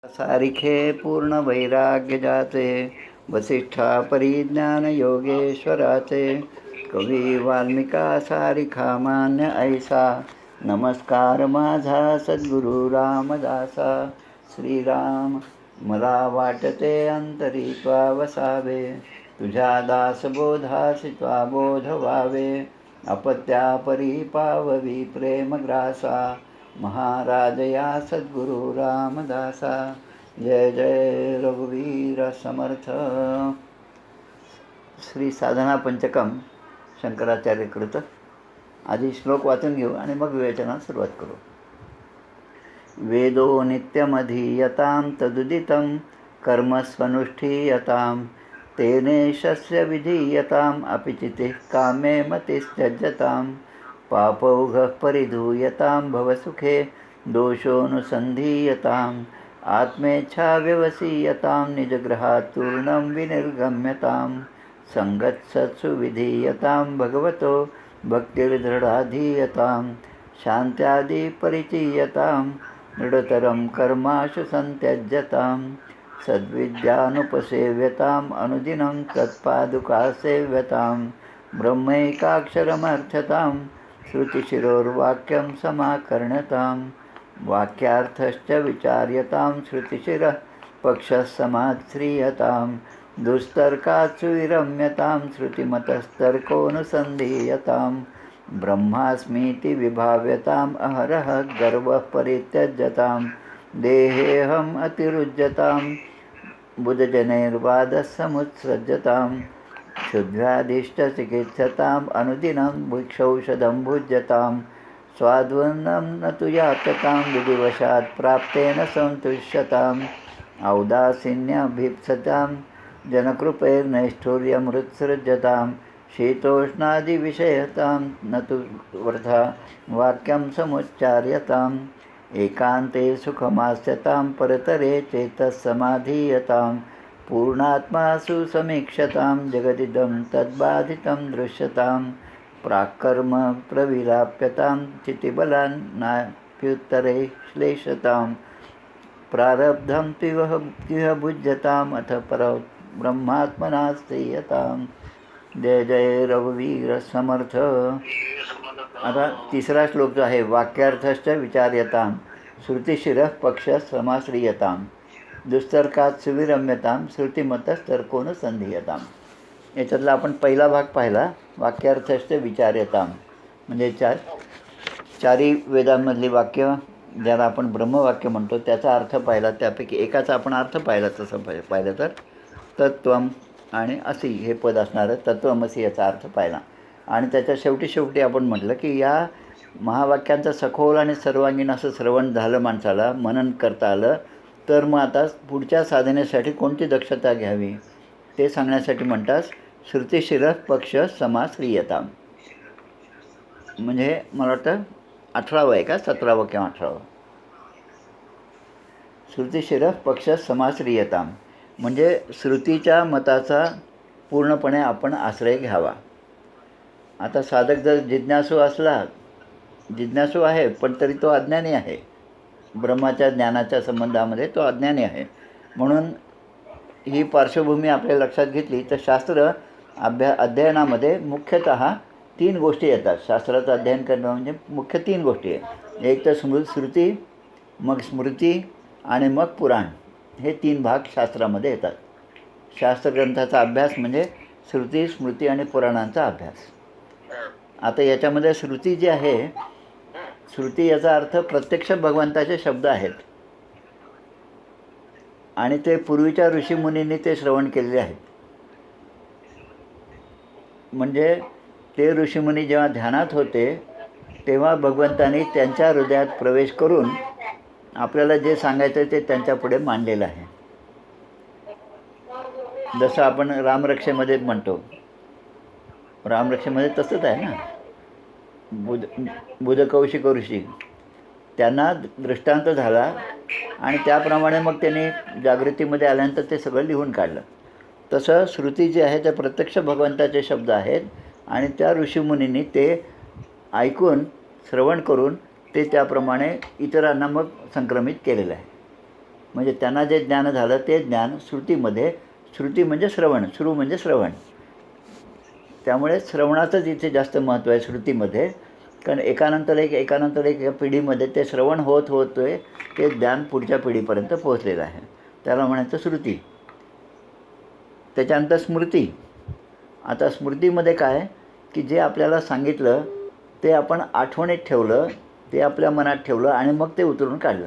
सारिखे पूर्ण वैराग्य जाचे, वसिष्ठा परिज्ञान योगेश्वराचे, कवी वाल्मिका सारिखा मान्य ऐसा, नमस्कार माझा सद्गुरु रामदासा. श्रीराम मला वाटते अंतरी त्वा वसावे, तुझ्या दासबोधासी त्वा बोध व्हावे, अपत्या परी पाववी प्रेमग्रासा, महाराज या सद्गुरु रामदासा. जय जय रघुवीर समर्थ. श्री साधना पंचकम शंकराचार्य कृत. आधी श्लोक वाचून घेऊ आणि मग विवेचनाला सुरुवात करू. वेदो नित्यमधीयतां तदुदितं कर्मस्वनुष्ठीयतां, तेने शस्य विधीयताम् अपिचितिः कामे मतिस्त्यज्यतां, पापौघः परिधूयतां भवसुखे दोषोऽनुसन्धीयताम्, आत्मेच्छा व्यवसीयतां निजगृहात् तूर्णं विनिर्गम्यतां, सङ्गत्सत्सु विधीयतां भगवतो भक्तिर्दृढाधीयतां, शान्त्यादिपरिचीयतां दृढतरं कर्माशु सन्त्यज्यतां, सद्विद्यानुपसेव्यताम् अनुदिनं तत्पादुकासेव्यतां, ब्रह्मैकाक्षरमर्थतां श्रुतिशिरोर्वाक्यं समाकर्ण्यतां, वाक्यार्थश्च विचार्यतां श्रुतिशिरः पक्षः समाश्रियतां, दुस्तर्कात्सु विरम्यतां श्रुतिमतस्तर्कोऽनुसन्धीयतां, ब्रह्मास्मीति विभाव्यताम् अहरः गर्वः परित्यज्यतां, देहेऽहम् अतिरुज्यतां बुधजनैर्वादः समुत्सृज्यतां, क्षुद्व्याधिष्टचिकित्सताम् अनुदिनं भिक्षौषधं भुज्यतां, स्वाद्वन्नं न तु यात्यतां विधिवशात् प्राप्तेन सन्तुष्यताम्, औदासीन्याभीप्सतां जनकृपैर्नैष्ठुर्यमृत्सृज्यतां, शीतोष्णादिविषयतां न तु वृथा वाक्यं समुच्चार्यताम्, एकान्ते सुखमास्यतां परतरे चेतस्समाधीयतां, पूर्णात्मासु समीक्षतां जगदिदं तद्बाधितं दृश्यतां, प्राक्कर्म प्रविलाप्यतां चितिबलान्नाप्युत्तरे श्लेषतां, प्रारब्धं तिह भुज्यताम् अथ परौ ब्रह्मात्मना स्थीयतां. जय जय रघुवीर समर्थ. आता तिसरा श्लोक जो आहे, वाक्यार्थश्च विचार्यतां श्रुतिशिरः पक्षः समाश्रियतां, दुस्तर्कात् सुविरम्यतां श्रुतिमतस्तर्कोऽनुसन्धीयतां. याच्यातला आपण पहिला भाग पाहिला, वाक्यार्थश्च विचार्यतां म्हणजे चारी वेदांमधली वाक्य ज्याला आपण ब्रह्मवाक्य म्हणतो त्याचा अर्थ पाहिला. त्यापैकी एकाचा आपण अर्थ पाहिला. तसं पाहिलं तर तत्त्वम आणि असी हे पद असणारं तत्त्वमसी याचा अर्थ पाहिला. आणि त्याच्या शेवटी आपण म्हटलं की या महावाक्यांचा सखोल आणि सर्वांगीण असं श्रवण झालं, माणसाला मनन करता आलं, तर मग आता पुढच्या साधनेसाठी कोणती दक्षता घ्यावी ते सांगण्यासाठी म्हणतात श्रुतिशिरः पक्ष समाश्रियतां. म्हणजे मला वाटतं 18वं आहे का 17वं किंवा 18वं. श्रुतिशिरः पक्ष समाश्रियतां म्हणजे श्रुतीच्या मताचा पूर्णपणे आपण आश्रय घ्यावा. आता साधक जर जिज्ञासू आहे पण तरी तो अज्ञानी आहे, ब्रह्माच्या ज्ञानाच्या संबंधामध्ये तो अज्ञानी आहे. म्हणून ही पार्श्वभूमी आपल्या लक्षात घेतली तर शास्त्र अध्ययनामध्ये मुख्यतः 3 गोष्टी येतात. शास्त्राचं अध्ययन करणं म्हणजे मुख्य 3 गोष्टी आहे. एक तर श्रुती, मग स्मृती आणि मग पुराण, हे 3 भाग शास्त्रामध्ये येतात. शास्त्रग्रंथाचा अभ्यास म्हणजे श्रुती, स्मृती आणि पुराणांचा अभ्यास. आता याच्यामध्ये श्रुती जी आहे, श्रुती याचा अर्थ प्रत्यक्ष भगवंताचे शब्द आहेत आणि ते पूर्वीच्या ऋषीमुनींनी ते श्रवण केलेले आहेत. म्हणजे ते ऋषीमुनी जेव्हा ध्यानात होते तेव्हा भगवंतांनी त्यांच्या हृदयात प्रवेश करून आपल्याला जे सांगायचं ते त्यांच्या पुढे मांडलेलं आहे. जसं आपण रामरक्षेमध्ये म्हणतो, रामरक्षेमध्ये तसंच आहे ना. बुधकौशिक ऋषी त्यांना दृष्टांत झाला आणि त्याप्रमाणे मग त्यांनी जागृतीमध्ये आल्यानंतर ते सगळं लिहून काढलं. तसं श्रुती जी आहे ते प्रत्यक्ष भगवंताचे शब्द आहेत आणि त्या ऋषीमुनींनी ते ऐकून श्रवण करून ते त्याप्रमाणे इतरांना मग संक्रमित केलेलं आहे. म्हणजे त्यांना जे ज्ञान झालं ते ज्ञान श्रुतीमध्ये, श्रुती म्हणजे श्रवण, श्रू म्हणजे श्रवण, त्यामुळे श्रवणाचंच इथे जास्त महत्त्व आहे श्रुतीमध्ये. कारण एकानंतर एक या पिढीमध्ये ते श्रवण होतोय ते ज्ञान पुढच्या पिढीपर्यंत पोहोचलेलं आहे, त्याला म्हणायचं श्रुती. त्याच्यानंतर स्मृती. आता स्मृतीमध्ये काय की जे आपल्याला सांगितलं ते आपण आठवणीत ठेवलं, ते आपल्या मनात ठेवलं आणि मग ते उतरून काढलं.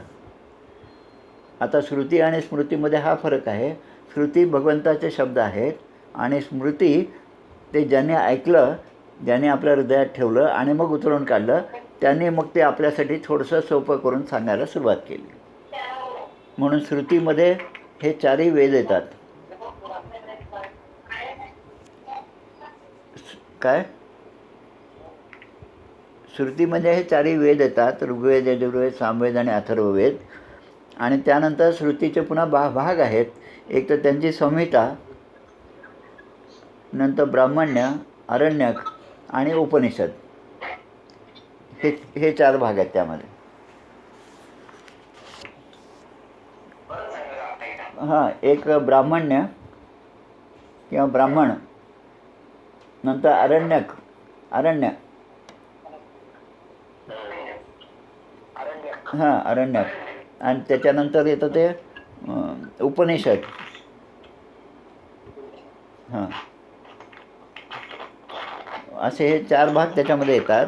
आता श्रुती आणि स्मृतीमध्ये हा फरक आहे. श्रुती भगवंताचे शब्द आहेत आणि स्मृती ते ज्याने ऐकलं, ज्याने आपल्या हृदयात ठेवलं आणि मग उतरून काढलं, त्यांनी मग ते आपल्यासाठी थोडंसं सोपं करून सांगायला सुरुवात केली. म्हणून श्रुतीमध्ये हे चारही वेद येतात. काय श्रुती म्हणजे हे चारही वेद येतात, ऋग्वेद, यजुर्वेद, सामवेद आणि अथर्ववेद. आणि त्यानंतर श्रुतीचे पुन्हा भाग आहेत. एक तर त्यांची संहिता, नंतर ब्राह्मण्य, आरण्यक आणि उपनिषद, हे चार भाग आहेत त्यामध्ये. हां, एक ब्राह्मण्य किंवा ब्राह्मण, नंतर आरण्य, हां आरण्यक, आणि त्याच्यानंतर येतं ते उपनिषद. हां, असे हे चार भाग त्याच्यामध्ये येतात.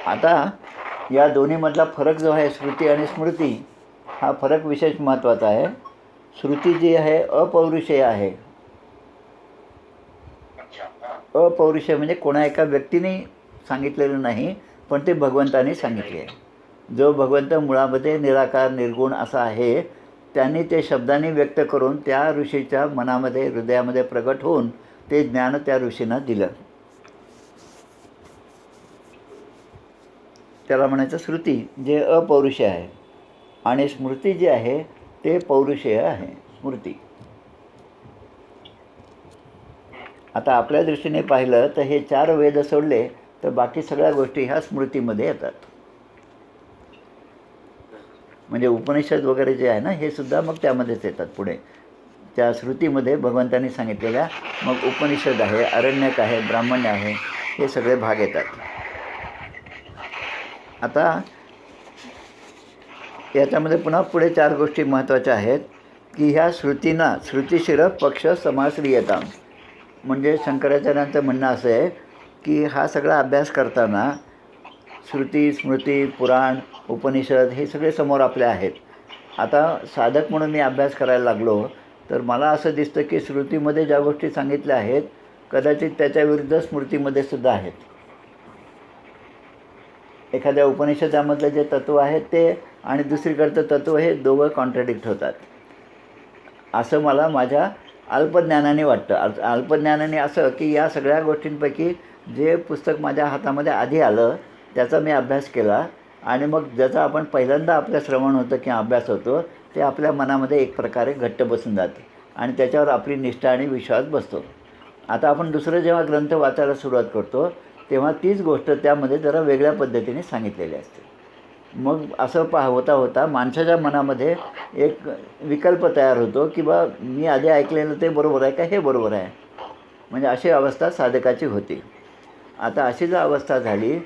आता या दोन्हीमधला फरक जो आहे श्रुती आणि स्मृती, हा फरक विशेष महत्त्वाचा आहे. श्रुती जी आहे अपौरुषेय आहे. अपौरुषेय म्हणजे कोणा एका व्यक्तीने सांगितलेलं नाही, पण ते भगवंताने सांगितले आहे. जो भगवंत मुळामध्ये निराकार निर्गुण असा आहे, त्यांनी ते शब्दांनी व्यक्त करून त्या ऋषीच्या मनामध्ये, हृदयामध्ये प्रगट होऊन ते ज्ञान त्या ऋषींना दिलं. त्याला म्हणायचं श्रुती, जे अपौरुषेय आहे. आणि स्मृती जी आहे ते पौरुषेय आहे, स्मृती. आता आपल्या दृष्टीने पाहिलं तर हे चार वेद सोडले तर बाकी सगळ्या गोष्टी ह्या स्मृतीमध्ये येतात. म्हणजे उपनिषद वगैरे जे आहे ना, हे सुद्धा मग त्यामध्येच येतात पुढे, त्या श्रुतीमध्ये भगवंतांनी सांगितलेल्या. मग उपनिषद आहे, आरण्यक आहे, ब्राह्मण्य आहे, हे सगळे भाग येतात. आता याच्यामध्ये पुन्हा पुढे चार गोष्टी महत्त्वाच्या आहेत की ह्या श्रुतींना श्रुतिशिर पक्ष समाश्रियता. म्हणजे शंकराचार्यांचं म्हणणं असं आहे की हा सगळा अभ्यास करताना श्रुती, स्मृती, पुराण, उपनिषद हे सगळे समोर आपले आहेत. आता साधक म्हणून मी अभ्यास करायला लागलो तर मला असं दिसतं की श्रुतीमध्ये ज्या गोष्टी सांगितल्या आहेत कदाचित त्याच्याविरुद्ध स्मृतीमध्ये सुद्धा आहेत. एखाद्या उपनिषदामधलं जे तत्त्व आहे ते आणि दुसरीकडचं तत्त्व, हे दोघं कॉन्ट्रडिक्ट होतात, असं मला माझ्या अल्पज्ञानाने वाटतं. अल्पज्ञानाने असं की या सगळ्या गोष्टींपैकी जे पुस्तक माझ्या हातामध्ये आधी आलं त्याचा मी अभ्यास केला आणि मग ज्याचा आपण पहिल्यांदा आपलं श्रवण होतं किंवा अभ्यास होतो ते आपल्या मनामध्ये एक प्रकारे घट्ट बसून जाते आणि त्याच्यावर आपली निष्ठा आणि विश्वास बसतो. आता आपण दुसरं जेव्हा ग्रंथ वाचायला सुरुवात करतो तेव्हा तीच गोष्ट त्यामध्ये जरा वेगळ्या पद्धतीने सांगितलेली असते. मग असं होता होता माणसाच्या मनामध्ये एक विकल्प तयार होतो की बा मी आधी ऐकलेलं ते बरोबर आहे का, हे बरोबर आहे. म्हणजे अशी अवस्था साधकाची होती. आता अशी जर अवस्था झाली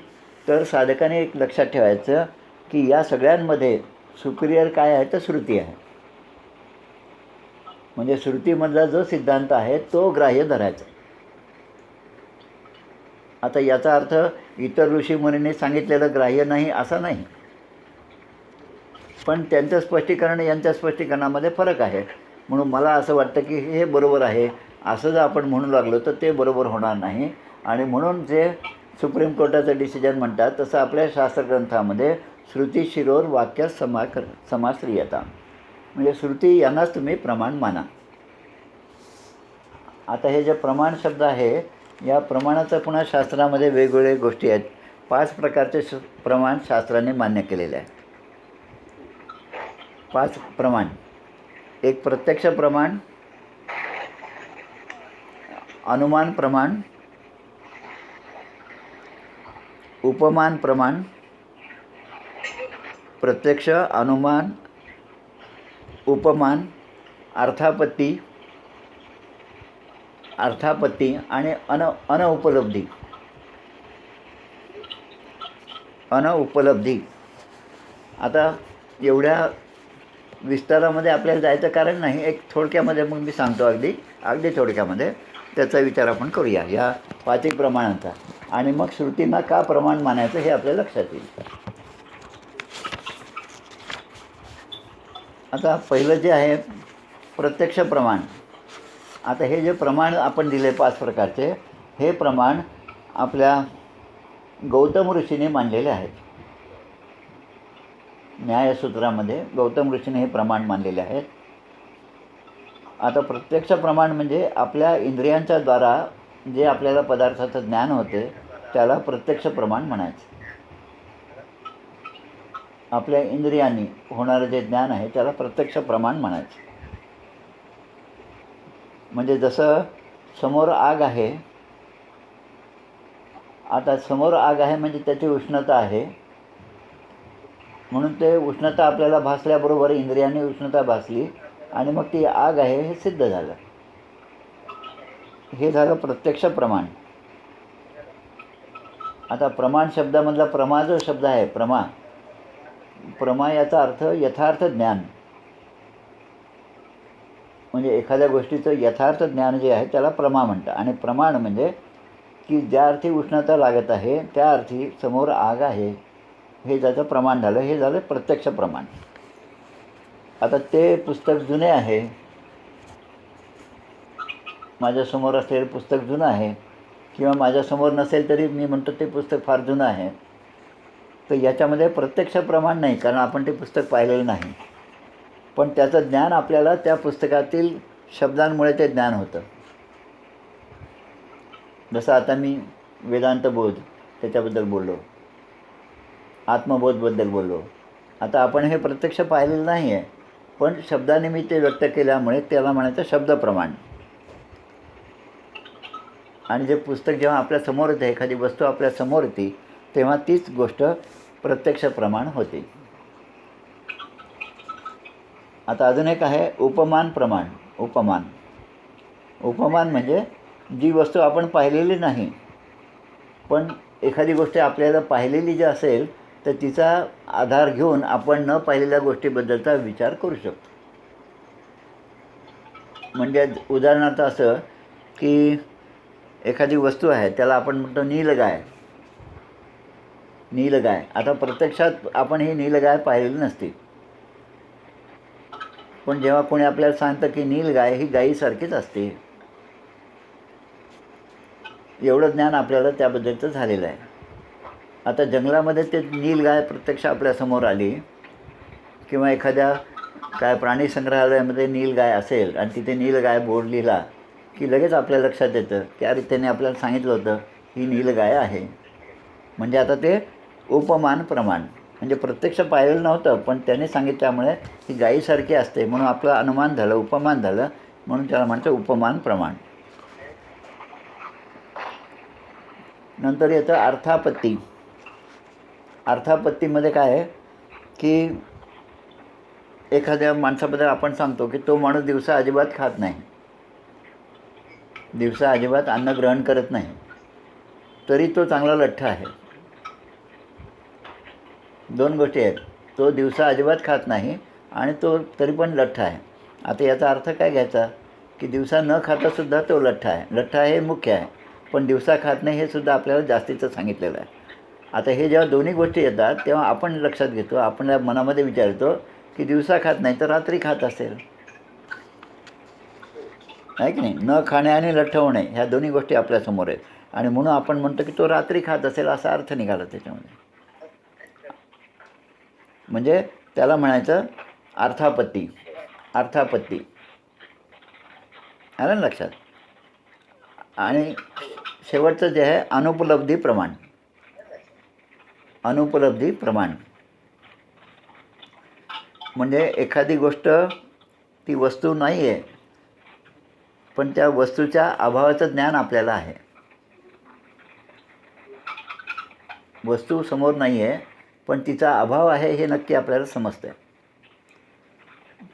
तर साधकाने एक लक्षात ठेवायचं की या सगळ्यांमध्ये सुपिरियर काय आहे तर श्रुती आहे. म्हणजे श्रुतीमधला जो सिद्धांत आहे तो ग्राह्य धरायचा. आता याचा अर्थ इतर ऋषीमुनींनी सांगितलेलं ग्राह्य नाही असं नाही, पण त्यांचं स्पष्टीकरण यांच्या स्पष्टीकरणामध्ये फरक आहे. म्हणून मला असं वाटतं की हे बरोबर आहे असं जर आपण म्हणू लागलो तर ते बरोबर होणार नाही. आणि म्हणून जे सुप्रीम कोर्टाचं डिसिजन म्हणतात तसं आपल्या शास्त्रग्रंथामध्ये श्रुती शिरोर वाक्य समाश्रियता, म्हणजे श्रुती यांनाच तुम्ही प्रमाण माना. आता हे जे प्रमाण शब्द आहे या प्रमाणाचं पुन्हा शास्त्रामध्ये वेगवेगळे गोष्टी आहेत. 5 प्रकारचे प्रमाण शास्त्राने मान्य केलेले आहे. 5 प्रमाण. एक प्रत्यक्ष प्रमाण, अनुमान प्रमाण, उपमान प्रमाण, प्रत्यक्ष, अनुमान उपमान, अर्थापत्ती आणि अनउपलब्धी. आता एवढ्या विस्तारामध्ये आपल्याला जायचं कारण नाही. एक थोडक्यामध्ये मग मी सांगतो, अगदी थोडक्यामध्ये त्याचा विचार आपण करूया या 5 प्रमाणांचा. आणि मग श्रुतींना का प्रमाण मानायचं हे आपल्या लक्षात येईल. आता पहिलं जे आहे प्रत्यक्ष प्रमाण. आता हे जे प्रमाण आपण दिले 5 प्रकारचे, हे प्रमाण आपल्या गौतम ऋषीने मांडलेले आहेत. न्यायसूत्रामध्ये गौतम ऋषीने हे प्रमाण मानलेले आहेत. आता प्रत्यक्ष प्रमाण म्हणजे आपल्या इंद्रियांच्या द्वारा जे आपल्याला पदार्थाचं ज्ञान होते त्याला प्रत्यक्ष प्रमाण म्हणायचं. आपल्या इंद्रियांनी होणारं जे ज्ञान आहे त्याला प्रत्यक्ष प्रमाण म्हणायचं. म्हणजे जसं समोर आग आहे, आता समोर आग आहे म्हणजे त्याची उष्णता आहे, म्हणून ते उष्णता आपल्याला भासल्याबरोबर इंद्रियांनी उष्णता भासली आणि मग ती आग आहे हे सिद्ध झालं. हे झालं प्रत्यक्ष प्रमाण. आता प्रमाण शब्दामधला प्रमा जो शब्द आहे, प्रमा याचा अर्थ यथार्थ ज्ञान. म्हणजे एखाद्या गोष्टीचं यथार्थ ज्ञान जे आहे त्याला प्रमा म्हणतात. आणि प्रमाण म्हणजे की ज्या अर्थी उष्णता लागत आहे त्या अर्थी समोर आग आहे हे ज्याचं प्रमाण झालं, हे झालं प्रत्यक्ष प्रमाण. आता ते पुस्तक जुने आहे, माझ्यासमोर असलेलं पुस्तक जुनं आहे, किंवा माझ्यासमोर नसेल तरी मी म्हणतो ते पुस्तक फार जुनं आहे, तर याच्यामध्ये प्रत्यक्ष प्रमाण नाही, कारण आपण ते पुस्तक पाहिलेलं नाही. पण त्याचं ज्ञान आपल्याला त्या पुस्तकातील शब्दांमुळे ते ज्ञान होतं. जसं आता मी वेदांत बोध त्याच्याबद्दल बोललो, आत्मबोधबद्दल बोललो. आता आपण हे प्रत्यक्ष पाहिलेलं नाही आहे, पण शब्दाने मी ते व्यक्त केल्यामुळे त्याला म्हणायचं शब्दप्रमाण. आणि जे पुस्तक जेव्हा आपल्यासमोर येते, एखादी वस्तू आपल्यासमोर येते, तेव्हा तीच गोष्ट प्रत्यक्ष प्रमाण होते. आता अजून एक आहे उपमान प्रमाण. उपमान म्हणजे जी वस्तू आपण पाहिलेली नाही, पण एखादी गोष्ट आपल्याला पाहिलेली जी असेल तर तिचा आधार घेऊन आपण न पाहिलेल्या गोष्टीबद्दलचा विचार करू शकतो. म्हणजे उदाहरणार्थ असं की एखादी वस्तू आहे त्याला आपण म्हणतो नीलगाय. आता प्रत्यक्षात आपण ही नीलगाय पाहिलेली नसते, पण जेव्हा कोणी आपल्याला सांगतं की नीलगाय ही गायीसारखीच असते, एवढं ज्ञान आपल्याला त्याबद्दलचं झालेलं आहे. आता जंगलामध्ये ते नीलगाय प्रत्यक्ष आपल्यासमोर आली, किंवा एखाद्या प्राणी संग्रहालयामध्ये नीलगाय असेल आणि तिथे नीलगाय बोर्ड लिहिला की लगेच आपल्या लक्षात येतं की अरे त्याने आपल्याला सांगितलं होतं ही नीलगाय आहे. म्हणजे आता ते उपमान प्रमाण, म्हणजे प्रत्यक्ष पाहिलेलं नव्हतं पण त्याने सांगितल्यामुळे ही गायीसारखी असते म्हणून आपलं अनुमान झालं, उपमान झालं, म्हणून त्याला म्हणतं उपमान प्रमाण. नंतर येतं अर्थापत्ती. अर्थापत्तीमध्ये काय आहे की एखाद्या माणसाबद्दल आपण सांगतो की तो माणूस दिवसा अजिबात खात नाही, दिवसा अजिबात अन्न ग्रहण करत नाही, तरी तो चांगला लठ्ठ आहे. 2 गोष्टी आहेत, तो दिवसा अजिबात खात नाही आणि तो तरी पण लठ्ठ आहे. आता याचा अर्थ काय घ्यायचा की दिवसा न खातासुद्धा तो लठ्ठ आहे. लठ्ठ आहे हे मुख्य आहे, पण दिवसा खात नाही हे सुद्धा आपल्याला जास्तीचं सांगितलेलं आहे. आता हे जेव्हा दोन्ही गोष्टी येतात तेव्हा आपण लक्षात घेतो, आपल्या मनामध्ये विचारतो की दिवसा खात नाही तर रात्री खात असेल, आहे की नाही. न खाणे आणि लठ्ठ होणे ह्या दोन्ही गोष्टी आपल्यासमोर आहेत, आणि म्हणून आपण म्हणतो की तो रात्री खात असेल असा अर्थ निघाला त्याच्यामध्ये. म्हणजे त्याला म्हणायचं अर्थापत्ती. आलं ना लक्षात. आणि शेवटचं जे आहे अनुपलब्धी प्रमाण. म्हणजे एखादी गोष्ट ती वस्तू नाही आहे, पण त्या वस्तूच्या अभावाचं ज्ञान आपल्याला आहे. वस्तू समोर नाही आहे पण तिचा अभाव आहे हे नक्की आपल्याला समजतं.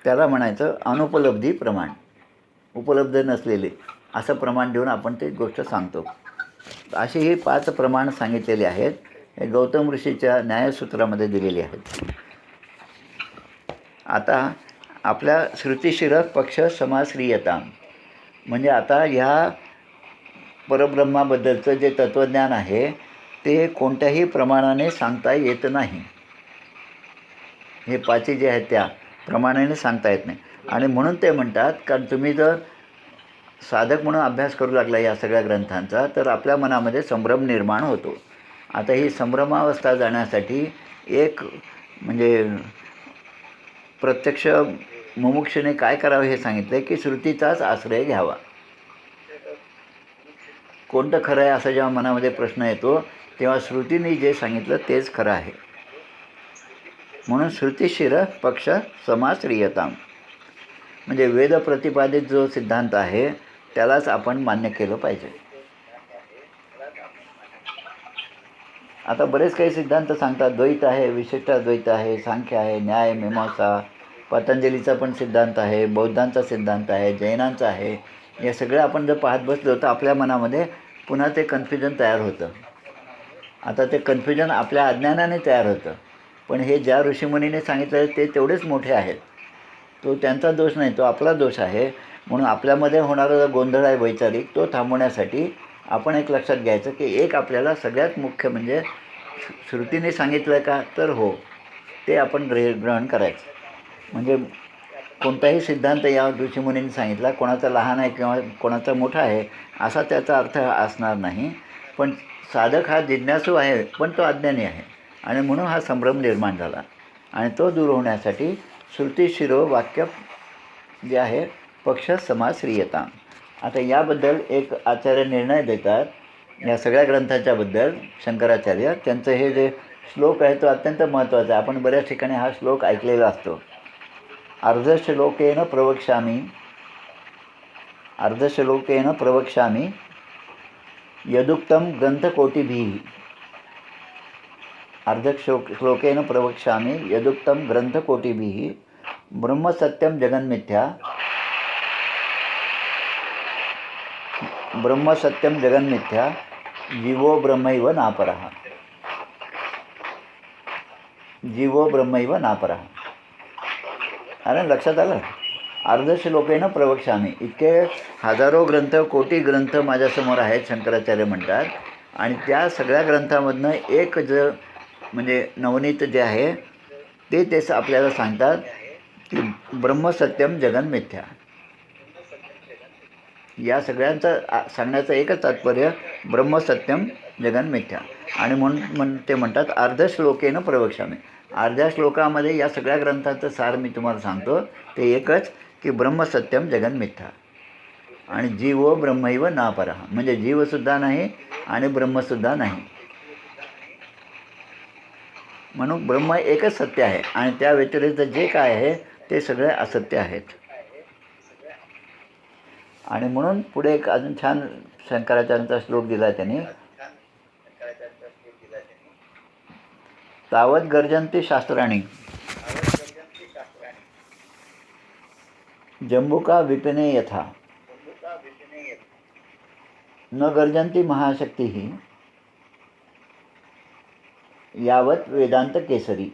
त्याला म्हणायचं अनुपलब्धी प्रमाण, उपलब्ध नसलेले असं प्रमाण देऊन आपण ते गोष्ट सांगतो. अशी ही 5 प्रमाण सांगितलेली आहेत, हे गौतम ऋषीच्या न्यायसूत्रामध्ये दिलेली आहेत. आता आपल्या श्रुतिशिर पक्ष समाश्रियता, म्हणजे आता ह्या परब्रह्माबद्दलचं जे तत्त्वज्ञान आहे ते कोणत्याही प्रमाणाने सांगता येत नाही. हे 5 जे आहेत त्या प्रमाणाने सांगता येत नाही. आणि म्हणून ते म्हणतात, कारण तुम्ही जर साधक म्हणून अभ्यास करू लागला या सगळ्या ग्रंथांचा, तर आपल्या मनामध्ये संभ्रम निर्माण होतो. आता ही संभ्रमावस्था जाण्यासाठी एक म्हणजे प्रत्यक्ष मुमुक्षुने काय करावं हे सांगितलं की श्रुतीचाच आश्रय घ्यावा. कोणतं खरं आहे असा जेव्हा मनामध्ये प्रश्न येतो तेव्हा श्रुतीने जे सांगितलं तेच खरं आहे. म्हणून श्रुतिशिर पक्ष समाश्रियता, म्हणजे वेद प्रतिपादित जो सिद्धांत आहे त्यालाच आपण मान्य केलं पाहिजे. आता बरेच काही सिद्धांत सांगतात, द्वैत आहे, विशिष्टाद्वैत आहे, सांख्य आहे, न्याय, मीमांसा, पतंजलीचा पण सिद्धांत आहे, बौद्धांचा सिद्धांत आहे, जैनांचा आहे. हे सगळं आपण जर पाहत बसलो तर आपल्या मनामध्ये पुन्हा ते कन्फ्युजन तयार होतं. आता ते कन्फ्युजन आपल्या अज्ञानाने तयार होतं, पण हे ज्या ऋषीमुनीने सांगितलं ते तेवढेच मोठे आहेत. तो त्यांचा दोष नाही, तो आपला दोष आहे. म्हणून आपल्यामध्ये होणारा जो गोंधळ आहे वैचारिक, तो थांबवण्यासाठी आपण एक लक्षात घ्यायचं की एक आपल्याला सगळ्यात मुख्य म्हणजे श्रुतीने सांगितलं का, तर हो, ते आपण ग्रहण करायचं. म्हणजे कोणताही सिद्धांत या ऋषीमुनींनी सांगितला, कोणाचा लहान आहे किंवा कोणाचा मोठा आहे असा त्याचा अर्थ असणार नाही. पण साधक हा जिज्ञासू आहे, पण तो अज्ञानी आहे, आणि म्हणून हा संभ्रम निर्माण झाला. आणि तो दूर होण्यासाठी श्रुतिशिरो वाक्य जे आहे पक्ष समाश्रियता. आता याबद्दल एक आचार्य निर्णय देतात या सगळ्या ग्रंथाच्याबद्दल, शंकराचार्य. त्यांचं हे जे श्लोक आहे तो अत्यंत महत्त्वाचा आहे. आपण बऱ्याच ठिकाणी हा श्लोक ऐकलेला असतो. अर्धश्लोकेन प्रवक्ष्यामि, अर्धश्लोकेन प्रवक्ष्यामि यदुक्तं ग्रंथकोटिभिः, अर्धश्लोकेन प्रवक्ष्यामि यदुक्तं ग्रंथकोटिभिः ब्रह्मसत्यं जगन्मिथ्या, ब्रह्मसत्यं जगन्मिथ्या जीवो ब्रह्मैव नापरः, जीवो ब्रह्मैव नापरः. अरे लक्षात आलं? अर्धश्लोकेन प्रवक्ष्यामि, इतके हजारो ग्रंथ, कोटी ग्रंथ माझ्यासमोर आहेत शंकराचार्य म्हणतात. आणि त्या सगळ्या ग्रंथामधनं एक म्हणजे नवनीत जे आहे तेच आपल्याला सांगतात की ब्रह्मसत्यम जगन्मिथ्या. या सगळ्यांचं सांगण्याचं एकच तात्पर्य ब्रह्मसत्यम जगन्मिथ्या. आणि म्हणून ते म्हणतात अर्धश्लोकेन प्रवक्ष्यामि. अर्ध्या श्लोकामध्ये या सगळ्या ग्रंथाचं सार मी तुम्हाला सांगतो. ते एकच की ब्रह्मसत्यम जगन्मिथ्या आणि जीवो ब्रह्मैव नापरः, म्हणजे जीवसुद्धा नाही आणि ब्रह्मसुद्धा नाही. म्हणून ब्रह्म एकच सत्य आहे आणि त्या व्यतिरिक्त जे काय आहे ते सगळे असत्य आहेत. आणि म्हणून पुढे एक अजून छान शंकराचार्यांचा श्लोक दिला त्यांनी, तावत गर्जन्ति शास्त्राणि जंबुका विपिने यथा न गर्जन्ति महाशक्तिः यावत वेदांत केसरी.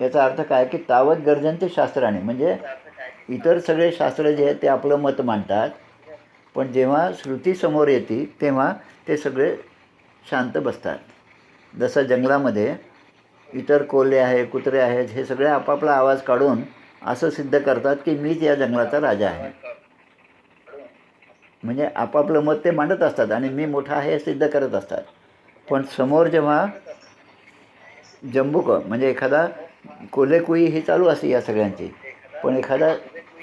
याचा अर्थ काय की तावत गर्जन्ति शास्त्राने, म्हणजे इतर सगळे शास्त्र जे आहेत ते आपलं मत मांडतात, पण जेव्हा श्रुती समोर येते तेव्हा ते सगळे शांत बसतात. जसं जंगलामध्ये इतर कोल्हे आहे, कुत्रे आहेत, हे सगळे आपापला आवाज काढून असं सिद्ध करतात की मीच या जंगलाचा राजा आहे. म्हणजे आपापलं मत ते मांडत असतात आणि मी मोठा आहे हे सिद्ध करत असतात. पण समोर जेव्हा जंबुक म्हणजे एखादा कोल्हेकुई ही चालू असते या सगळ्यांची, पण एखादा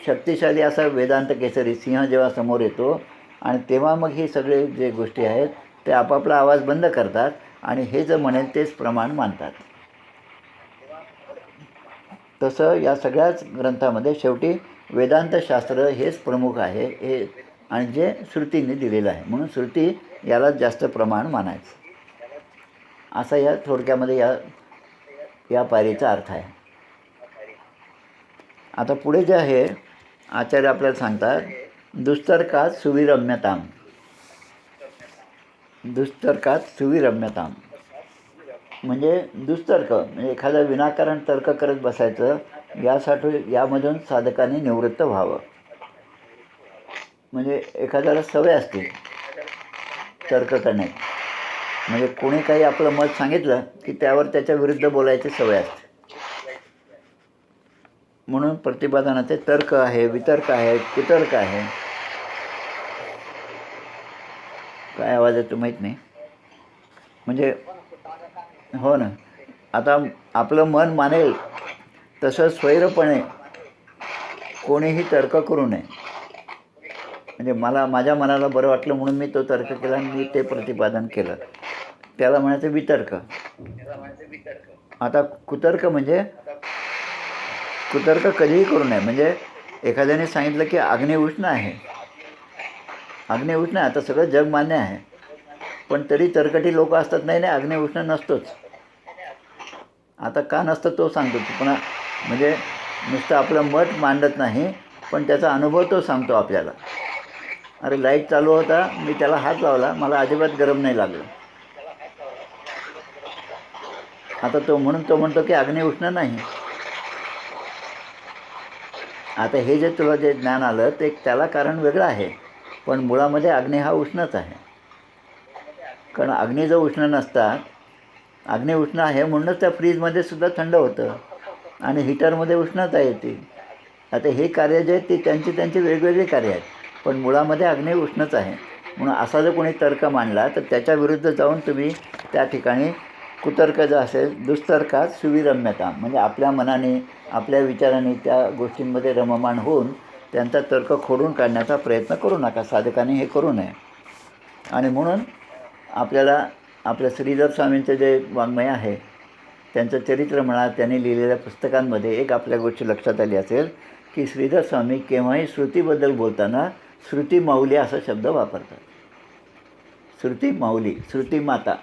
शक्तिशाली असा वेदांत केसरी सिंह जेव्हा समोर येतो आणि तेव्हा मग ही सगळे जे गोष्टी आहेत ते आपापला आवाज बंद करतात आणि हे जे म्हणेल तेच प्रमाण मानतात. तसं या सगळ्याच ग्रंथामध्ये शेवटी वेदांतशास्त्र हेच प्रमुख आहे हे, आणि जे श्रुतीने दिलेलं आहे. म्हणून श्रुती याला जास्त प्रमाण मानायचं. असं या थोडक्यामध्ये या या पायरीचा अर्थ आहे. आता पुढे जे आहे आचार्य आपल्याला सांगतात, दुस्तर्कात सुविरम्यताम. दुस्तर्कात सुविरम्यताम म्हणजे दुस्तर्क म्हणजे एखादा विनाकारण तर्क करत बसायचं, यासाठी यामधून साधकाने निवृत्त व्हावं. म्हणजे एखाद्याला सवय असते तर्क करण्याची, म्हणजे कोणी काही आपलं मत सांगितलं की त्यावर त्याच्या विरुद्ध बोलायची सवय असते. म्हणून प्रतिपादनाचे तर्क आहे, वितर्क आहे, कुतर्क आहे. काय आवाज येतो माहीत नाही. म्हणजे हो ना, आता आपलं मन मानेल तसं स्वैरपणे कोणीही तर्क करू नये. म्हणजे माझ्या मनाला बरं वाटलं म्हणून मी तो तर्क केला आणि मी ते प्रतिपादन केलं, त्याला म्हणायचं वितर्क. आता कुतर्क म्हणजे कुतर्क कधीही करू नये. म्हणजे एखाद्याने सांगितलं की अग्नी उष्ण आहे, अग्नी उष्ण आहे, आता सगळं जग मान्य आहे, पण तरी तर्कटी लोक असतात, नाही नाही अग्नी उष्ण नसतोच. आता का नसतं तो सांगतो पुन्हा. म्हणजे नुसतं आपलं मत मांडत नाही, पण त्याचा अनुभव तो सांगतो आपल्याला. अरे लाईट चालू होता, मी त्याला हात लावला, मला अजिबात गरम नाही लागलं. आता तो म्हणतो की अग्नी उष्ण नाही. आता हे जे तुला जे ज्ञान आलं ते त्याला कारण वेगळं आहे, पण मुळामध्ये अग्नी हा उष्णच आहे. कारण अग्नी जर उष्ण नसता, अग्नी उष्ण आहे म्हणूनच त्या फ्रीजमध्ये सुद्धा थंड होतं आणि हीटरमध्ये उष्णता येते. आता हे कार्य जे आहेत ते त्यांची वेगवेगळी कार्य आहेत, पण मुळामध्ये अग्नी उष्णच आहे. म्हणून असा जर कोणी तर्क मांडला तर त्याच्या विरुद्ध जाऊन तुम्ही त्या ठिकाणी कुतर्क जर असेल, दुस्तर्कात सुविरम्यता म्हणजे आपल्या मनाने आपल्या विचाराने त्या गोष्टींमध्ये रममाण होऊन त्यांचा तर्क खोडून काढण्याचा प्रयत्न करू नका. साधकाने हे करू नये. आणि म्हणून आपल्याला आपल्या श्रीधर स्वामींचं जे वाङ्मय आहे, त्यांचं चरित्र म्हणा, त्यांनी लिहिलेल्या पुस्तकांमध्ये एक आपल्या गोष्टी लक्षात आली असेल की श्रीधर स्वामी केव्हाही श्रुतीबद्दल बोलताना श्रुती माऊली असा शब्द वापरतात. श्रुती माऊली, श्रुती माता.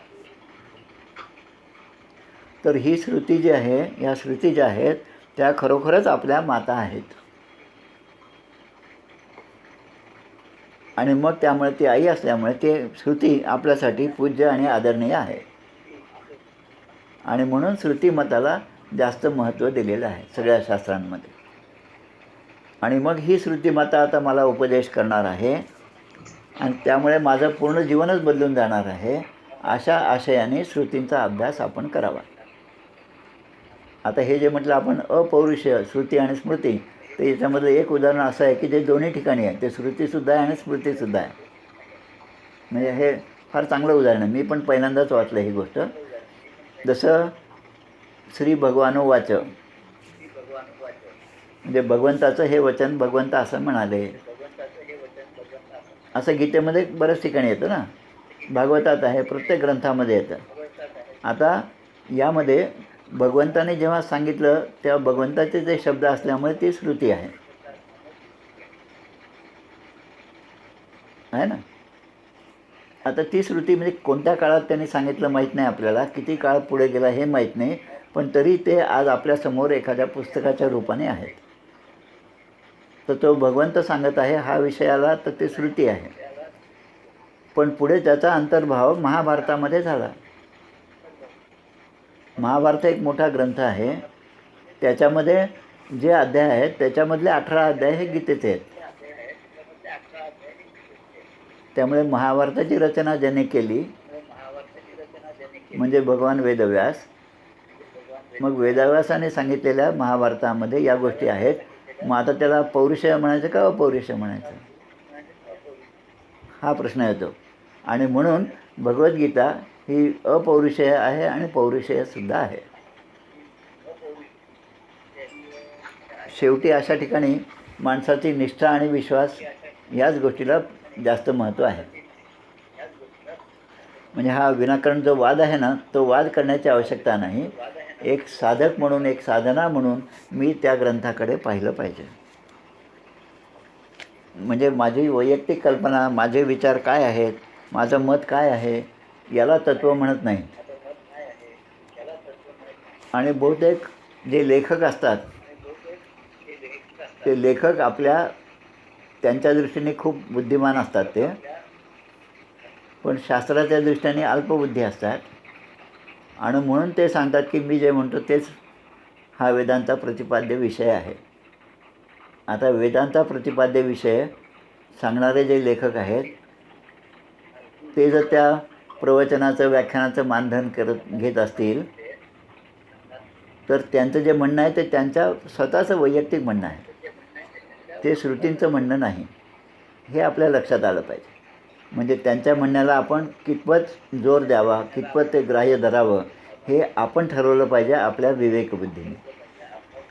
तर ही श्रुती जी आहे, ह्या श्रुती ज्या आहेत त्या खरोखरच आपल्या माता आहेत. आणि मग त्यामुळे ती आई असल्यामुळे ते श्रुती आपल्यासाठी पूज्य आणि आदरणीय आहे. आणि म्हणून श्रुतिमताला जास्त महत्त्व दिलेलं आहे सगळ्या शास्त्रांमध्ये. आणि मग ही श्रुतिमाता आता मला उपदेश करणार आहे आणि त्यामुळे माझं पूर्ण जीवनच बदलून जाणार आहे, अशा आशयाने श्रुतींचा अभ्यास आपण करावा. आता हे जे म्हटलं आपण अपौरुषेय श्रुती आणि स्मृती, तर याच्यामधलं एक उदाहरण असं आहे की जे दोन्ही ठिकाणी आहे, ते श्रुतीसुद्धा आहे आणि स्मृतीसुद्धा आहे. म्हणजे हे फार चांगलं उदाहरण आहे. मी पण पहिल्यांदाच वाचलं ही गोष्ट. जसं श्री भगवानुवाच म्हणजे भगवंताचं हे वचन भगवंत असं म्हणाले, असं गीतेमध्ये बऱ्याच ठिकाणी येतं ना, भागवतात आहे, प्रत्येक ग्रंथामध्ये येतं. आता यामध्ये भगवंताने जेव्हा सांगितलं तेव्हा भगवंताचे जे शब्द असल्यामुळे ती श्रुती आहे ना. आता ती श्रुती म्हणजे कोणत्या काळात त्यांनी सांगितलं माहीत नाही आपल्याला, किती काळ पुढे गेला हे माहीत नाही, पण तरी ते आज आपल्यासमोर एखाद्या पुस्तकाच्या रूपाने आहेत. तर तो भगवंत सांगत आहे हा विषयाला, तर ते श्रुती आहे. पण पुढे त्याचा अंतर्भाव महाभारतामध्ये झाला. महाभारत एक मोठा ग्रंथ आहे, त्याच्यामध्ये जे अध्याय आहेत त्याच्यामधले 18 अध्याय हे गीतेचे आहेत. त्यामुळे महाभारताची रचना ज्याने केली म्हणजे भगवान वेदव्यास. मग वेदव्यासाने सांगितलेल्या महाभारतामध्ये या गोष्टी आहेत. मग आता त्याला पौरुषेय म्हणायचं का अपौरुषेय म्हणायचं, हा प्रश्न येतो. आणि म्हणून भगवद्गीता ही अपौरुषेय आहे आणि पौरुषेयसुद्धा आहे. शेवटी अशा ठिकाणी माणसाची निष्ठा आणि विश्वास याच गोष्टीला जास्त महत्त्व आहे. म्हणजे हा विनाकारण जो वाद आहे ना, तो वाद करण्याची आवश्यकता नाही. एक साधक म्हणून, एक साधना म्हणून मी त्या ग्रंथाकडे पाहिलं पाहिजे. म्हणजे माझी वैयक्तिक कल्पना, माझे विचार काय आहेत, माझं मत काय आहे, याला तत्त्व म्हणत नाही. आणि बहुतेक जे लेखक असतात ते लेखक त्यांच्या दृष्टीने खूप बुद्धिमान असतात ते, पण शास्त्राच्या दृष्टीने अल्पबुद्धी असतात. आणि म्हणून ते सांगतात की मी जे म्हणतो तेच हा वेदांचा प्रतिपाद्य विषय आहे. आता वेदांचा प्रतिपाद्य विषय सांगणारे जे लेखक आहेत ते जर त्या प्रवचनाचं व्याख्यानाचं मानधन घेत असतील तर त्यांचं जे म्हणणं आहे ते त्यांच्या स्वतःचं वैयक्तिक म्हणणं आहे, ते श्रुतींचं म्हणणं नाही. हे आपल्या लक्षात आलं पाहिजे. म्हणजे त्यांच्या म्हणण्याला आपण कितपत जोर द्यावा, कितपत ते ग्राह्य धरावं, हे आपण ठरवलं पाहिजे आपल्या विवेकबुद्धीने.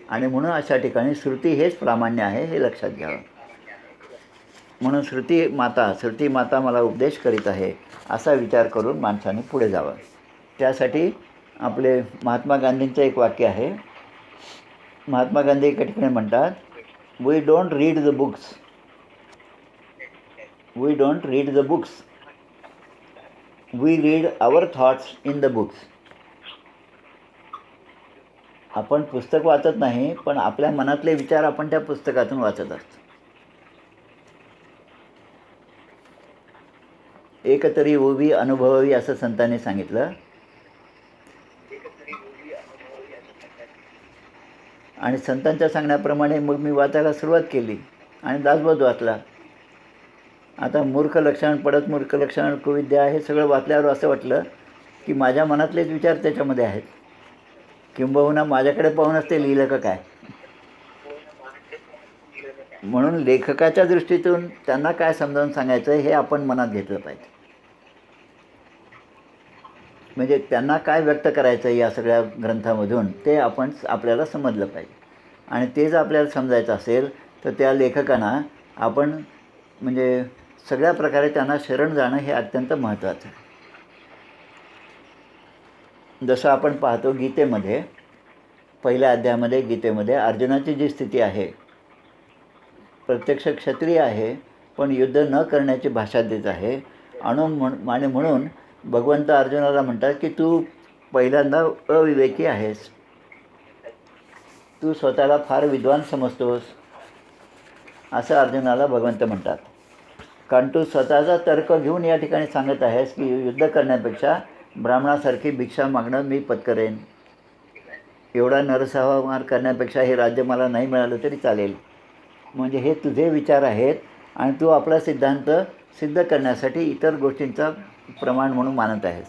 आणि म्हणून अशा ठिकाणी श्रुती हेच प्रामाण्य आहे हे लक्षात घ्यावं. म्हणून श्रुती माता मला उपदेश करीत आहे असा विचार करून माणसाने पुढे जावं. त्यासाठी आपले महात्मा गांधींचं एक वाक्य आहे. महात्मा गांधी एका ठिकाणी म्हणतात, we don't read the books, we don't read the books, we read our thoughts in the books. आपण पुस्तक वाचत नाही, पण आपल्या मनातले विचार आपण त्या पुस्तकातून वाचत असतो. एक तरी ओवी अनुभवावी असं संतांनी सांगितलं. आणि संतांच्या सांगण्याप्रमाणे मग मी वाचायला सुरुवात केली आणि दासबोध वाचला. आता मूर्ख लक्षण, पडत मूर्ख लक्षण, कुविद्या हे सगळं वाचल्यावर असं वाटलं की माझ्या मनातलेच विचार त्याच्यामध्ये आहेत. किंबहुना माझ्याकडे पाहूनच ते लिहिलं का काय. म्हणून लेखकाच्या दृष्टीतून त्यांना काय समजावून सांगायचं हे आपण मनात घेतलं पाहिजे. म्हणजे त्यांना काय व्यक्त करायचं या सगळ्या ग्रंथामधून ते आपल्याला समजलं पाहिजे. आणि ते जर आपल्याला समजायचं असेल तर त्या लेखकांना आपण म्हणजे सगळ्या प्रकारे त्यांना शरण जाणं हे अत्यंत महत्त्वाचं आहे. जसं आपण पाहतो गीतेमध्ये, पहिल्या अध्यायामध्ये गीतेमध्ये अर्जुनाची जी स्थिती आहे, प्रत्यक्ष क्षत्रिय आहे पण युद्ध न करण्याची भाषा देत आहे. आणि म्हणून भगवंत अर्जुनाला म्हणतात की तू पहिल्यांदा अविवेकी आहेस, तू स्वतःला फार विद्वान समजतोस असं अर्जुनाला भगवंत म्हणतात. कारण तू स्वतःचा तर्क घेऊन या ठिकाणी सांगत आहेस की युद्ध करण्यापेक्षा ब्राह्मणासारखी भिक्षा मागणं मी पत्करेन, एवढा नरसंहार करण्यापेक्षा हे राज्य मला नाही मिळालं तरी चालेल. म्हणजे हे तुझे विचार आहेत आणि तू आपला सिद्धांत सिद्ध करण्यासाठी इतर गोष्टींचा प्रमाण म्हणून मानत आहेस.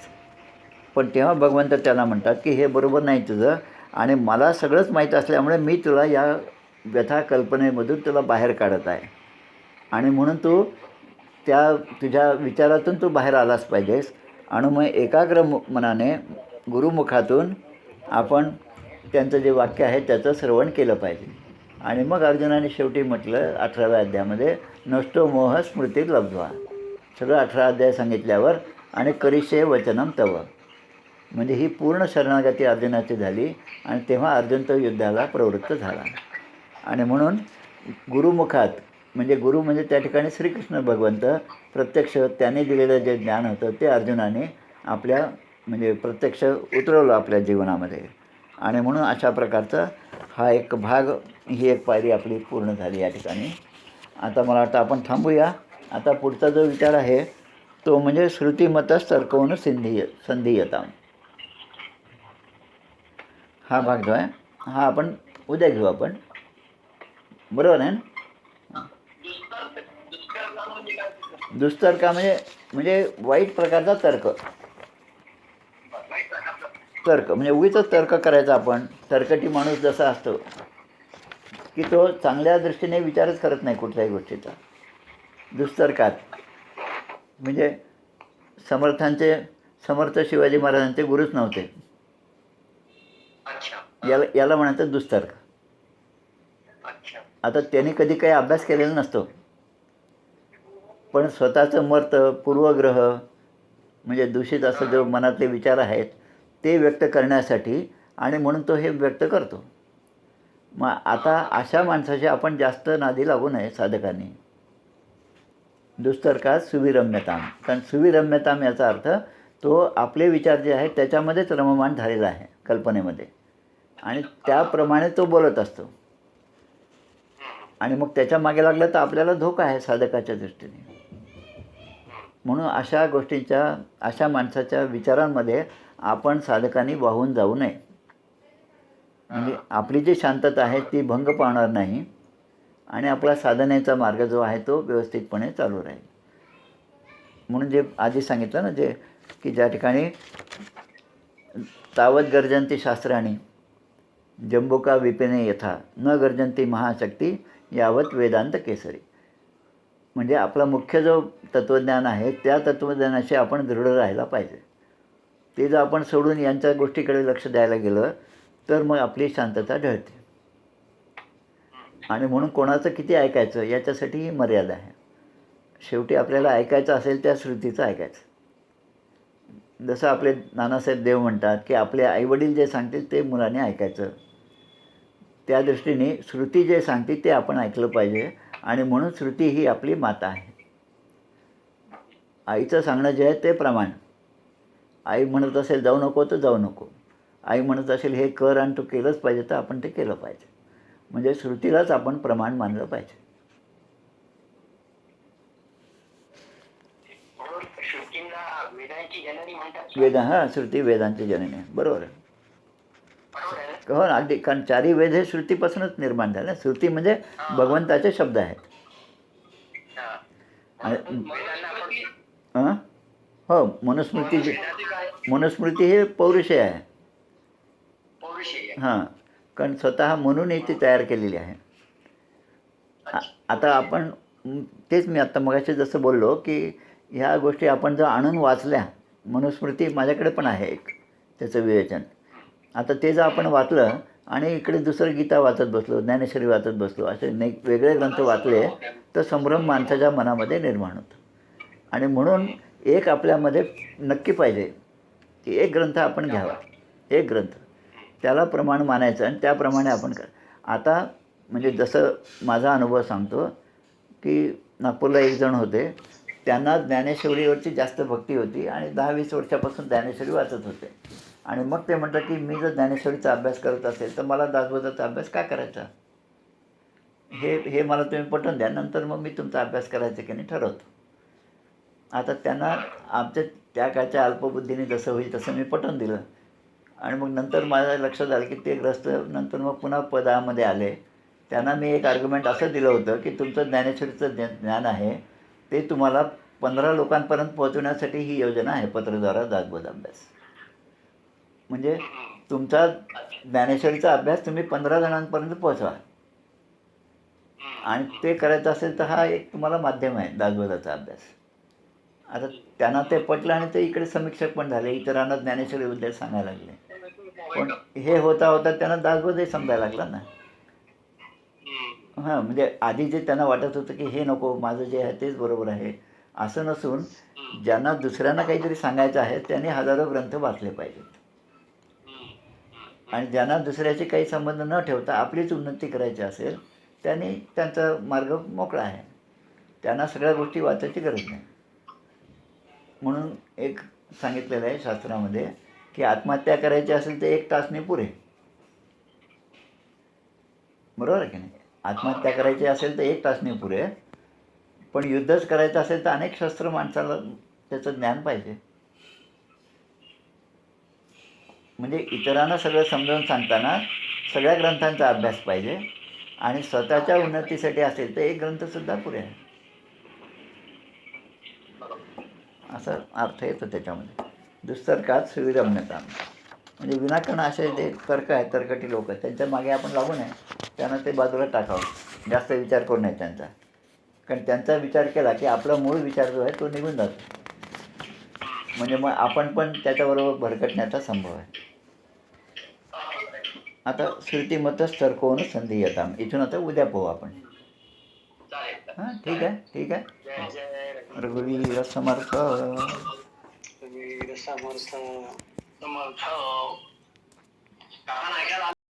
पण तेव्हा भगवंत त्याला म्हणतात की हे बरोबर नाही तुझं, आणि मला सगळंच माहीत असल्यामुळे मी तुला या व्यथा कल्पनेमधून तुला बाहेर काढत आहे. आणि म्हणून तू तुझ्या विचारातून तू बाहेर आलाच पाहिजेस. आणि मग एकाग्र मनाने गुरुमुखातून आपण त्यांचं जे वाक्य आहे त्याचं श्रवण केलं पाहिजे. आणि मग अर्जुनाने शेवटी म्हटलं 18व्या अध्यायामध्ये, नष्टो मोह स्मृती लब्ध्वा. सगळं 18 अध्याय सांगितल्यावर आणि करिष्ये वचनम तव, म्हणजे ही पूर्ण शरणागती अर्जुनाची झाली. आणि तेव्हा अर्जुन तो युद्धाला प्रवृत्त झाला. आणि म्हणून गुरुमुखात, म्हणजे गुरु म्हणजे त्या ठिकाणी श्रीकृष्ण भगवंत प्रत्यक्ष त्याने दिलेलं जे ज्ञान होतं ते अर्जुनाने आपल्या म्हणजे प्रत्यक्ष उतरवलं आपल्या जीवनामध्ये. आणि म्हणून अशा प्रकारचा हा एक भाग, ही एक पायरी आपली पूर्ण झाली या ठिकाणी. आता मला वाटतं आपण थांबूया. आता पुढचा जो विचार आहे तो म्हणजे श्रुतिमतच तर्कवून संधीयता. हा भाग जो आहे हा आपण उद्या घेऊ आपण, बरोबर आहे ना. दुष्तर्क म्हणजे वाईट प्रकारचा तर्क म्हणजे उगीच तर्क करायचा. आपण तर्कटी माणूस जसा असतो की तो चांगल्या दृष्टीने विचारच करत नाही कुठल्याही गोष्टीचा. दुष्तर्कात म्हणजे समर्थ शिवाजी महाराजांचे गुरुच नव्हते, याला म्हणायचं दुष्तर्क. आता त्यांनी कधी काही अभ्यास केलेला नसतो, पण स्वतःचं मत, पूर्वग्रह म्हणजे दूषित असं जो मनातले विचार आहेत ते व्यक्त करण्यासाठी, आणि म्हणून तो हे व्यक्त करतो. मग आता अशा माणसाशी आपण जास्त नादी लागू नये साधकांनी. दुष्तर्कात सुविरम्यताम, कारण सुविरम्यताम याचा अर्थ तो आपले विचार जे आहेत त्याच्यामध्येच रममाण झालेला आहे कल्पनेमध्ये. आणि त्याप्रमाणे तो बोलत असतो. आणि मग त्याच्या मागे लागलं तर आपल्याला धोका आहे साधकाच्या दृष्टीने. म्हणून अशा गोष्टींच्या, अशा माणसाच्या विचारांमध्ये आपण साधकांनी वाहून जाऊ नये. म्हणजे आपली जी शांतता आहे ती भंग पावणार नाही आणि आपला साधनेचा मार्ग जो आहे तो व्यवस्थितपणे चालू राहील. म्हणून जे आधी सांगितलं ना, जे की ज्या ठिकाणी तावत गर्जंती शास्त्राणी जंबुका विपिने यथा न गर्जंती महाशक्ती यावत वेदांत केसरी. म्हणजे आपला मुख्य जो तत्त्वज्ञान आहे त्या तत्त्वज्ञानाशी आपण दृढ राहायला पाहिजे. ते जर आपण सोडून यांच्या गोष्टीकडे लक्ष द्यायला गेलं तर मग आपली शांतता ढळते. आणि म्हणून कोणाचं किती ऐकायचं याच्यासाठीही मर्यादा आहे. शेवटी आपल्याला ऐकायचं असेल त्या श्रुतीचं ऐकायचं. जसं आपले नानासाहेब देव म्हणतात की आपले आईवडील जे सांगतील ते मुलाने ऐकायचं. त्या दृष्टीने श्रुती जे सांगते ते आपण ऐकलं पाहिजे. आणि म्हणून श्रुती ही आपली माता आहे. आईचं सांगणं जे आहे ते प्रमाण. आई म्हणत असेल जाऊ नको तर जाऊ नको. आई म्हणत असेल हे कर आणि तू केलंच पाहिजे तर आपण ते केलं पाहिजे. म्हणजे श्रुतीलाच आपण प्रमाण मानलं पाहिजे. वेद, हां, श्रुती वेदांची जननी आहे. बरोबर आहे. हो ना, अगदी. कारण चारी वेद हे श्रुतीपासूनच निर्माण झाले. श्रुती म्हणजे भगवंताचे शब्द आहेत. हो, मनुस्मृती हे पौरुषेय आहे. हां, कारण स्वतः म्हणून ती तयार केलेली आहे. आता आपण तेच मी आत्ता मगाशी जसं बोललो की ह्या गोष्टी आपण जर आणून वाचल्या, मनुस्मृती माझ्याकडे पण आहे एक त्याचं विवेचन. आता ते जर आपण वाचलं आणि इकडे दुसरं गीता वाचत बसलो, ज्ञानेश्वरी वाचत बसलो, असे वेगळे ग्रंथ वाचले तर संभ्रम माणसाच्या मनामध्ये निर्माण होतो. आणि म्हणून एक आपल्यामध्ये नक्की पाहिजे की एक ग्रंथ आपण घ्यावा, एक ग्रंथ त्याला प्रमाण मानायचं आणि त्याप्रमाणे आपण आता म्हणजे जसं माझा अनुभव सांगतो की नागपूरला एक जण होते, त्यांना ज्ञानेश्वरीवरची जास्त भक्ती होती आणि 10-20 वर्षापासून ज्ञानेश्वरी वाचत होते. आणि मग ते म्हणतात की मी जर ज्ञानेश्वरीचा अभ्यास करत असेल तर मला दासबोधाचा अभ्यास का करायचा, हे मला तुम्ही पटवून द्या, नंतर मग मी तुमचा अभ्यास करायचा की नाही ठरवतो. आता त्यांना आमच्या त्या काळच्या अल्पबुद्धीने जसं होईल तसं मी पटवून दिलं. आणि मग नंतर माझ्या लक्षात आलं की ते ग्रस्त नंतर मग पुन्हा पदामध्ये आले. त्यांना मी एक आर्ग्युमेंट असं दिलं होतं की तुमचं ज्ञानेश्वरीचं ज्ञान आहे ते तुम्हाला 15 लोकांपर्यंत पोहोचवण्यासाठी ही योजना आहे, पत्रद्वारा दासबोध अभ्यास. म्हणजे तुमचा ज्ञानेश्वरीचा अभ्यास तुम्ही 15 जणांपर्यंत पोहोचवा. आणि ते करायचं असेल तर हा एक तुम्हाला माध्यम आहे दासबोधाचा अभ्यास. आता त्यांना ते पटलं आणि ते इकडे समीक्षक पण झाले, इतरांना ज्ञानेश्वरी उद्या सांगायला लागले. पण हे होता होता त्यांना दासबोधही समजायला लागला ना. हां, म्हणजे आधी जे त्यांना वाटत होतं की हे नको, माझं जे आहे तेच बरोबर आहे, असं नसून ज्यांना दुसऱ्यांना काहीतरी सांगायचं आहे त्यांनी हजारो ग्रंथ वाचले पाहिजेत. आणि ज्यांना दुसऱ्याचे काही संबंध न ठेवता आपलीच उन्नती करायची असेल त्यांनी त्यांचा मार्ग मोकळा आहे. त्यांना सगळ्या गोष्टी वाचायची गरज नाही. म्हणून एक सांगितलेलं आहे शास्त्रामध्ये की आत्महत्या करायची असेल तर 1 तासने पुरे. बरोबर आहे की नाही. आत्महत्या करायची असेल तर 1 तासने पुरे. पण युद्धच करायचं असेल तर अनेक शस्त्र माणसाला त्याचं ज्ञान पाहिजे. म्हणजे इतरांना सगळं समजावून सांगताना सगळ्या ग्रंथांचा अभ्यास पाहिजे. आणि स्वतःच्या उन्नतीसाठी असेल तर 1 ग्रंथसुद्धा पुरे आहे, असा अर्थ येतो त्याच्यामध्ये. दुस्तर्कात सुविरम्यता. म्हणजे विनाकारण असे जे तर्क आहेत, तर्कटी लोक आहेत, त्यांच्या मागे आपण लागू नये. त्यांना ते बाजूला टाकावं, जास्त विचार करू नये त्यांचा. कारण त्यांचा विचार केला की आपला मूळ विचार जो आहे तो निघून जातो. म्हणजे मग आपण पण त्याच्याबरोबर भरकटण्याचा संभव आहे. आता श्रुतीमतच तर्कोन संधी येता. इथून आता उद्या पाहू आपण. हां, ठीक आहे, ठीक आहे. रघुवीर समर्थ. समर्थ.